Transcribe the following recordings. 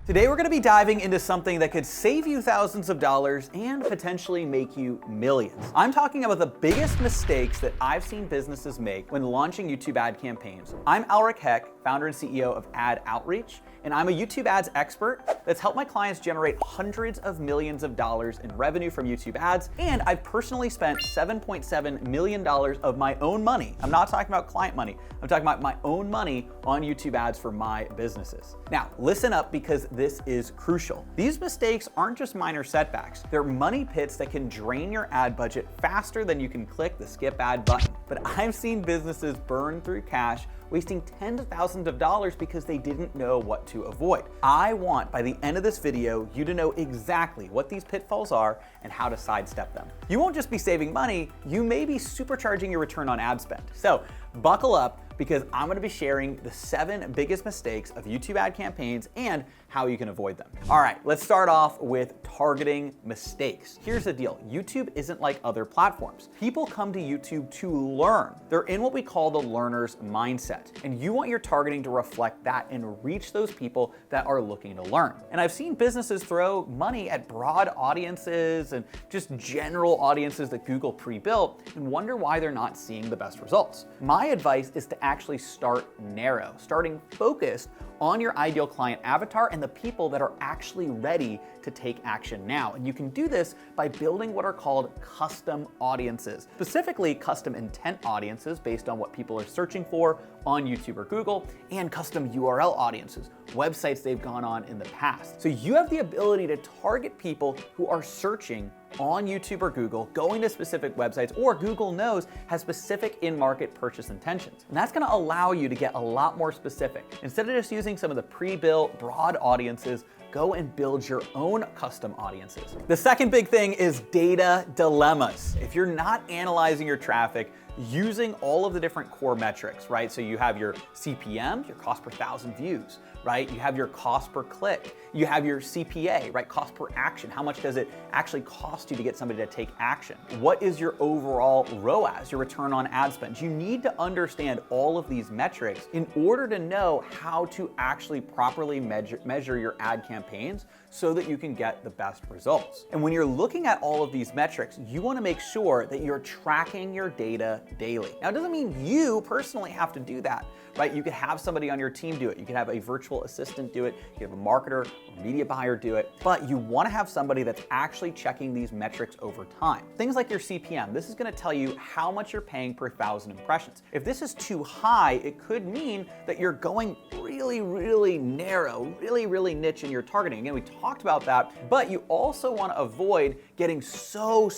Today we're going to be diving into something that could save you thousands of dollars and potentially make you millions. I'm talking about the biggest mistakes that I've seen businesses make when launching YouTube ad campaigns. I'm Aleric, founder and CEO of Ad Outreach, and I'm a YouTube ads expert that's helped my clients generate hundreds of millions of dollars in revenue from YouTube ads, and I've personally spent $7.7 million of my own money. I'm not talking about client money. I'm talking about my own money on YouTube ads for my businesses. Now, listen up because this is crucial. These mistakes aren't just minor setbacks. They're money pits that can drain your ad budget faster than you can click the skip ad button. But I've seen businesses burn through cash, wasting tens of thousands of dollars because they didn't know what to avoid. I want, by the end of this video, you to know exactly what these pitfalls are and how to sidestep them. You won't just be saving money, you may be supercharging your return on ad spend. So buckle up, because I'm gonna be sharing the 7 biggest mistakes of YouTube ad campaigns and how you can avoid them. All right, let's start off with targeting mistakes. Here's the deal, YouTube isn't like other platforms. People come to YouTube to learn. They're in what we call the learner's mindset, and you want your targeting to reflect that and reach those people that are looking to learn. And I've seen businesses throw money at broad audiences and just general audiences that Google pre-built and wonder why they're not seeing the best results. My advice is to actually start narrow, starting focused on your ideal client avatar and the people that are actually ready to take action now. And you can do this by building what are called custom audiences, specifically custom intent audiences based on what people are searching for on YouTube or Google, and custom URL audiences, websites they've gone on in the past. So you have the ability to target people who are searching on YouTube or Google, going to specific websites, or Google knows has specific in-market purchase intentions. And that's gonna allow you to get a lot more specific. Instead of just using some of the pre-built broad audiences, go and build your own custom audiences. The second big thing is data dilemmas. If you're not analyzing your traffic, using all of the different core metrics, right? So you have your CPM, your cost per 1,000 views, right? You have your cost per click. You have your CPA, right? Cost per action. How much does it actually cost you to get somebody to take action? What is your overall ROAS, your return on ad spend? You need to understand all of these metrics in order to know how to actually properly measure your ad campaigns so that you can get the best results. And when you're looking at all of these metrics, you want to make sure that you're tracking your data daily. Now, it doesn't mean you personally have to do that, right? You could have somebody on your team do it. You could have a virtual assistant do it. You could have a marketer or media buyer do it, but you want to have somebody that's actually checking these metrics over time. Things like your CPM, this is going to tell you how much you're paying per 1,000 impressions. If this is too high, it could mean that you're going really narrow, really niche in your targeting. Again, we talked about that, but you also want to avoid getting so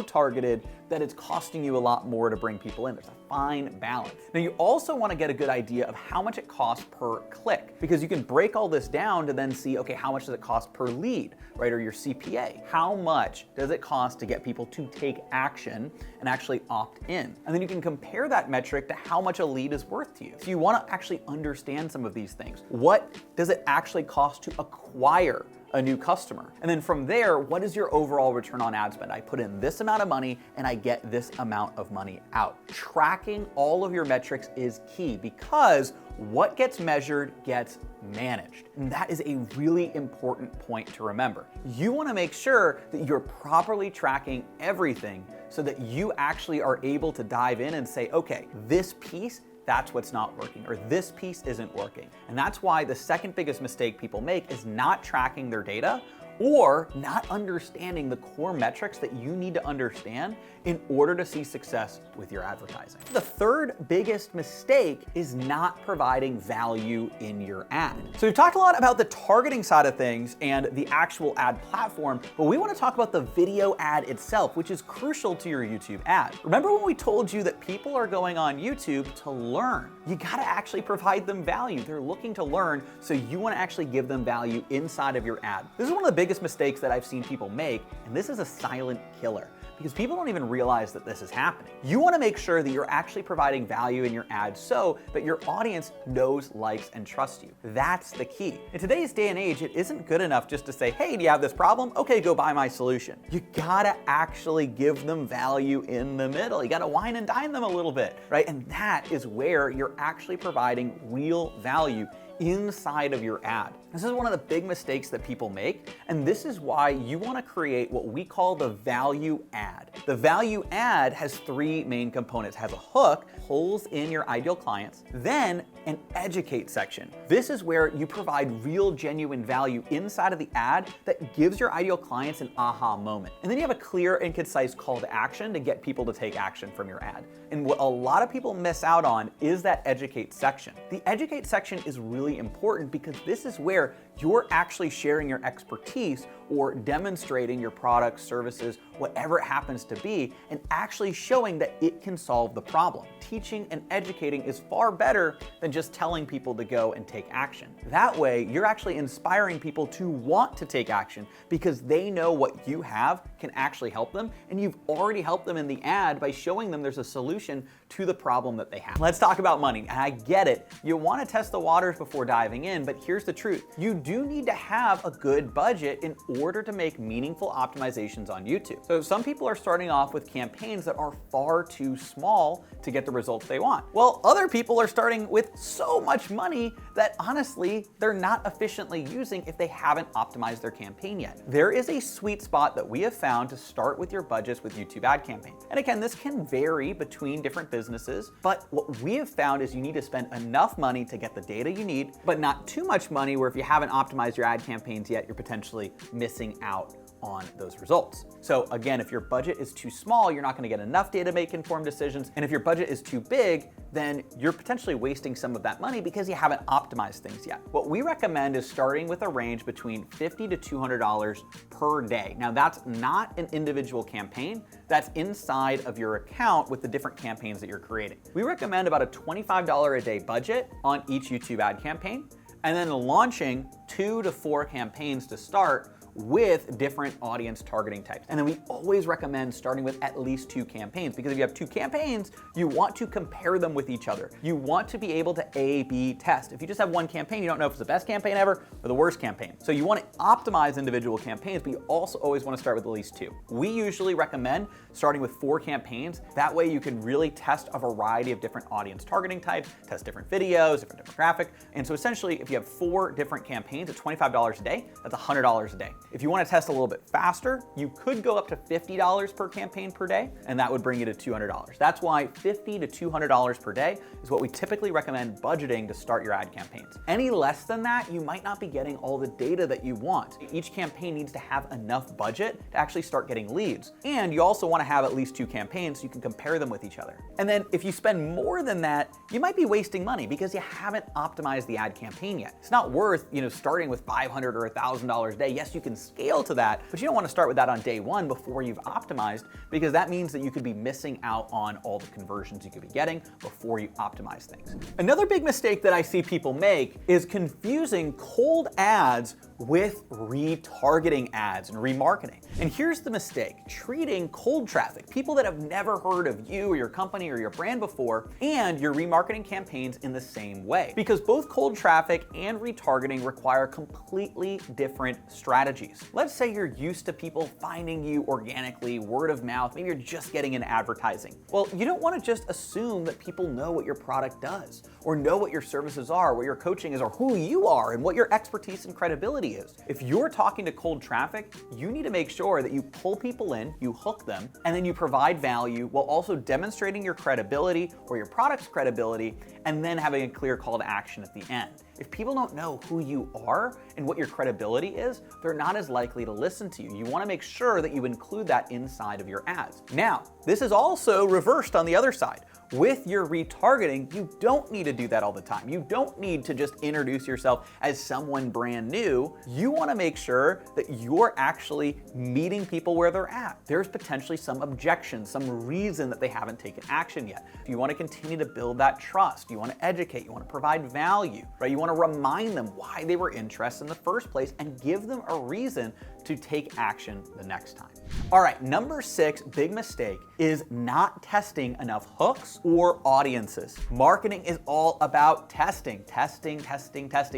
targeted that it's costing you a lot more to bring people in. There's a fine balance. Now, you also want to get a good idea of how much it costs per click, because you can break all this down to then see, okay, how much does it cost per lead, right? Or your CPA. How much does it cost to get people to take action and actually opt in? And then you can compare that metric to how much a lead is worth to you. So you want to actually understand some of these things. What does it actually cost to acquire a new customer? And then from there, what is your overall return on ad spend? I put in this amount of money and I get this amount of money out. Tracking all of your metrics is key, because what gets measured gets managed. And that is a really important point to remember. You want to make sure that you're properly tracking everything so that you actually are able to dive in and say, okay, this piece, that's what's not working, or this piece isn't working. And that's why the second biggest mistake people make is not tracking their data or not understanding the core metrics that you need to understand in order to see success with your advertising. The third biggest mistake is not providing value in your ad. So we've talked a lot about the targeting side of things and the actual ad platform, but we want to talk about the video ad itself, which is crucial to your YouTube ad. Remember when we told you that people are going on YouTube to learn? You got to actually provide them value. They're looking to learn, so you want to actually give them value inside of your ad. This is one of the biggest mistakes that I've seen people make, and this is a silent killer, because people don't even realize that this is happening. You want to make sure that you're actually providing value in your ad so that your audience knows, likes, and trusts you. That's the key. In today's day and age, it isn't good enough just to say, hey, do you have this problem? Okay, go buy my solution. You gotta actually give them value in the middle. You gotta wine and dine them a little bit, right? And that is where you're actually providing real value inside of your ad. This is one of the big mistakes that people make, and this is why you want to create what we call the value ad. The value ad has three main components. It has a hook, pulls in your ideal clients, then an educate section. This is where you provide real, genuine value inside of the ad that gives your ideal clients an aha moment. And then you have a clear and concise call to action to get people to take action from your ad. And what a lot of people miss out on is that educate section. The educate section is really important because this is where you're actually sharing your expertise or demonstrating your products, services, whatever it happens to be, and actually showing that it can solve the problem. Teaching and educating is far better than just telling people to go and take action. That way, you're actually inspiring people to want to take action because they know what you have can actually help them, and you've already helped them in the ad by showing them there's a solution to the problem that they have. Let's talk about money. And I get it. You want to test the waters before diving in, but here's the truth. You do need to have a good budget in order to make meaningful optimizations on YouTube. So some people are starting off with campaigns that are far too small to get the results they want. Well, other people are starting with so much money that honestly, they're not efficiently using if they haven't optimized their campaign yet. There is a sweet spot that we have found to start with your budgets with YouTube ad campaigns. And again, this can vary between different businesses, but what we have found is you need to spend enough money to get the data you need, but not too much money where if you haven't optimized your ad campaigns yet, you're potentially missing out on those results. So again, if your budget is too small, you're not going to get enough data to make informed decisions. And if your budget is too big, then you're potentially wasting some of that money because you haven't optimized things yet. What we recommend is starting with a range between $50 to $200 per day. Now that's not an individual campaign, that's inside of your account with the different campaigns that you're creating. We recommend about a $25 a day budget on each YouTube ad campaign, and then launching 2 to 4 campaigns to start with different audience targeting types. And then we always recommend starting with at least 2 campaigns, because if you have 2 campaigns, you want to compare them with each other. You want to be able to A/B test. If you just have 1 campaign, you don't know if it's the best campaign ever or the worst campaign. So you want to optimize individual campaigns, but you also always want to start with at least 2. We usually recommend starting with 4 campaigns. That way you can really test a variety of different audience targeting types, test different videos, different demographic. And so essentially, if you have 4 different campaigns at $25 a day, that's $100 a day. If you want to test a little bit faster, you could go up to $50 per campaign per day, and that would bring you to $200. That's why $50 to $200 per day is what we typically recommend budgeting to start your ad campaigns. Any less than that, you might not be getting all the data that you want. Each campaign needs to have enough budget to actually start getting leads. And you also want to have at least 2 campaigns so you can compare them with each other. And then if you spend more than that, you might be wasting money because you haven't optimized the ad campaign yet. It's not worth, starting with $500 or $1,000 a day. Yes, you can scale to that, but you don't want to start with that on day 1 before you've optimized, because that means that you could be missing out on all the conversions you could be getting before you optimize things. Another big mistake that I see people make is confusing cold ads with retargeting ads and remarketing. And here's the mistake: treating cold traffic, people that have never heard of you or your company or your brand before, and your remarketing campaigns in the same way. Because both cold traffic and retargeting require completely different strategies. Let's say you're used to people finding you organically, word of mouth, maybe you're just getting into advertising. Well, you don't want to just assume that people know what your product does, or know what your services are, what your coaching is, or who you are, and what your expertise and credibility is. If you're talking to cold traffic, you need to make sure that you pull people in, you hook them, and then you provide value while also demonstrating your credibility or your product's credibility, and then having a clear call to action at the end. If people don't know who you are and what your credibility is, they're not as likely to listen to you. You want to make sure that you include that inside of your ads. Now, this is also reversed on the other side. With your retargeting, you don't need to do that all the time. You don't need to just introduce yourself as someone brand new. You want to make sure that you're actually meeting people where they're at. There's potentially some objection, some reason that they haven't taken action yet. You want to continue to build that trust. You want to educate. You want to provide value, right? You want to remind them why they were interested in the first place and give them a reason to take action the next time. All right, number 6 big mistake is not testing enough hooks or audiences. Marketing is all about testing,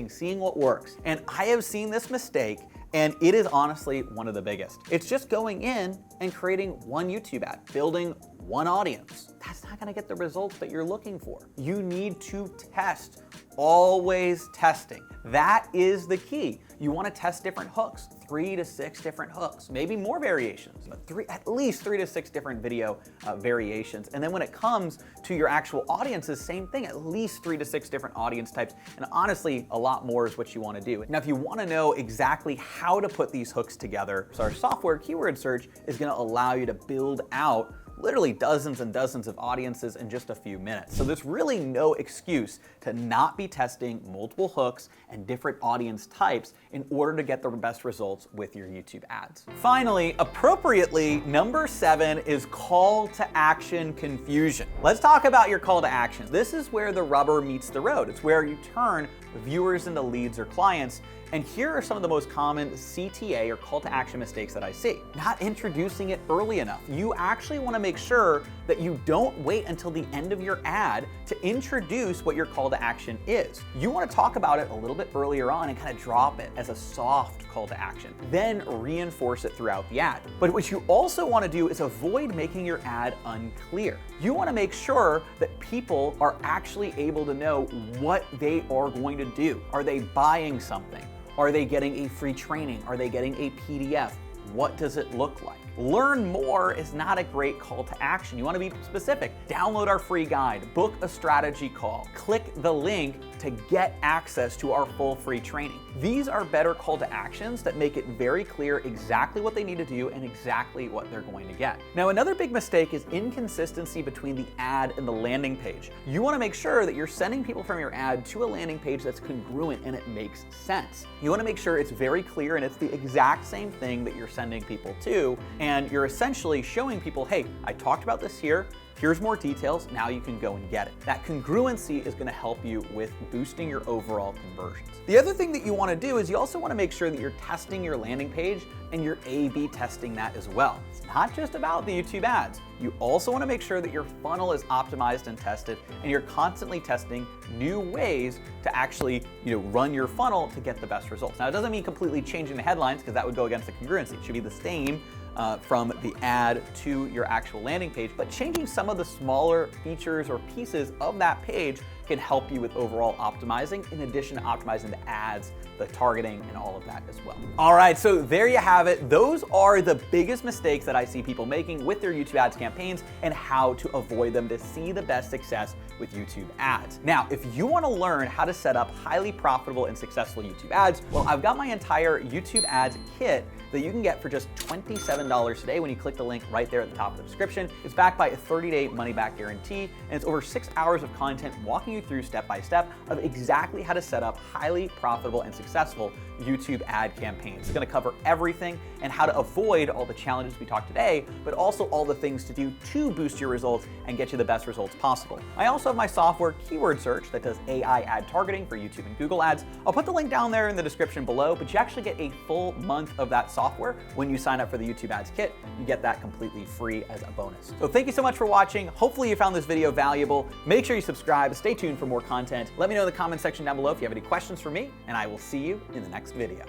seeing what works. And I have seen this mistake, and it is honestly one of the biggest. It's just going in and creating one YouTube ad, building one audience. That's not gonna get the results that you're looking for. You need to test, always testing. That is the key. You wanna test different hooks, 3 to 6 different hooks, maybe more variations, but at least 3 to 6 different video variations. And then when it comes to your actual audiences, same thing, at least 3 to 6 different audience types. And honestly, a lot more is what you wanna do. Now, if you wanna know exactly how to put these hooks together, so our software keyword search is gonna allow you to build out literally dozens and dozens of audiences in just a few minutes. So there's really no excuse to not be testing multiple hooks and different audience types in order to get the best results with your YouTube ads. Finally, appropriately, number 7 is call to action confusion. Let's talk about your call to action. This is where the rubber meets the road. It's where you turn viewers into leads or clients. And here are some of the most common CTA or call to action mistakes that I see. Not introducing it early enough. You actually want to make sure that you don't wait until the end of your ad to introduce what your call to action is. You want to talk about it a little bit earlier on and kind of drop it as a soft call to action, then reinforce it throughout the ad. But what you also want to do is avoid making your ad unclear. You want to make sure that people are actually able to know what they are going to do. Are they buying something? Are they getting a free training? Are they getting a PDF? What does it look like? Learn more is not a great call to action. You want to be specific. Download our free guide, book a strategy call, click the link to get access to our full free training. These are better call to actions that make it very clear exactly what they need to do and exactly what they're going to get. Now, another big mistake is inconsistency between the ad and the landing page. You want to make sure that you're sending people from your ad to a landing page that's congruent and it makes sense. You want to make sure it's very clear and it's the exact same thing that you're sending people to, and you're essentially showing people, hey, I talked about this here, here's more details, now you can go and get it. That congruency is gonna help you with boosting your overall conversions. The other thing that you wanna do is you also wanna make sure that you're testing your landing page and you're A/B testing that as well. It's not just about the YouTube ads. You also wanna make sure that your funnel is optimized and tested, and you're constantly testing new ways to actually run your funnel to get the best results. Now, it doesn't mean completely changing the headlines, because that would go against the congruency. It should be the same from the ad to your actual landing page, but changing some of the smaller features or pieces of that page can help you with overall optimizing, in addition to optimizing the ads, the targeting, and all of that as well. All right, so there you have it. Those are the biggest mistakes that I see people making with their YouTube ads campaigns and how to avoid them to see the best success with YouTube ads. Now, if you want to learn how to set up highly profitable and successful YouTube ads, well, I've got my entire YouTube ads kit that you can get for just $27 today when you click the link right there at the top of the description. It's backed by a 30-day money-back guarantee, and it's over 6 hours of content walking you through step-by-step of exactly how to set up highly profitable and successful YouTube ad campaigns. It's gonna cover everything and how to avoid all the challenges we talked today, but also all the things to do to boost your results and get you the best results possible. I also have my software keyword search that does AI ad targeting for YouTube and Google ads. I'll put the link down there in the description below, but you actually get a full month of that software when you sign up for the YouTube ads kit. You get that completely free as a bonus. So thank you so much for watching. Hopefully you found this video valuable. Make sure you subscribe, stay tuned for more content. Let me know in the comment section down below if you have any questions for me, and I will see you in the next video.